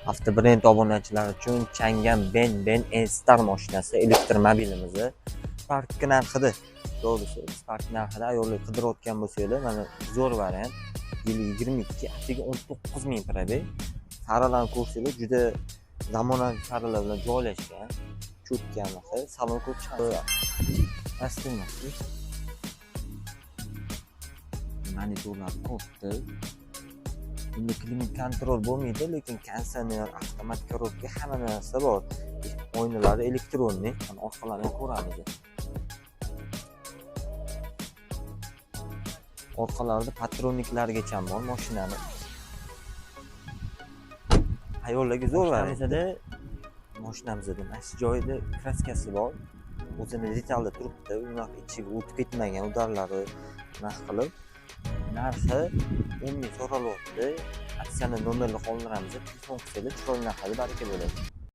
Avtobrend obunachilari uchun Chang'an Ben N-Star mashinasi elektromobilimizni park narxida, to'g'risi park narxida ayollar qidirayotgan bo'lsangiz, mana zo'r variant. Yili 22, atigi 19 ming probeg. Faralarni ko'rsangiz, juda zamonaviy faralar bilan joylashgan. Cho'tkanligi, salon ko'p chiqadi. Astinmasiz. Monitorlar ko'pdi. Bunda klimat kontrol bo'lmaydi, lekin konditsioner, avtomat korobka hamma narsa bor. Oynalari elektronli, mana orqalarini ko'ramiz. Orqalarida patroniklargacha bor mashinani. Ayollarga zo'r varizada mashinamizda mana shu joyida kraskasi bor. O'zini detalda turibdi, unaqa ichiga o'tib ketmagan udarlari narx qilib. Narxi 10 ming so'ralyapti. Aksiyani nomerni qoldiramiz. Telefon qilsangiz chiroyli narxda baraka bo'ladi.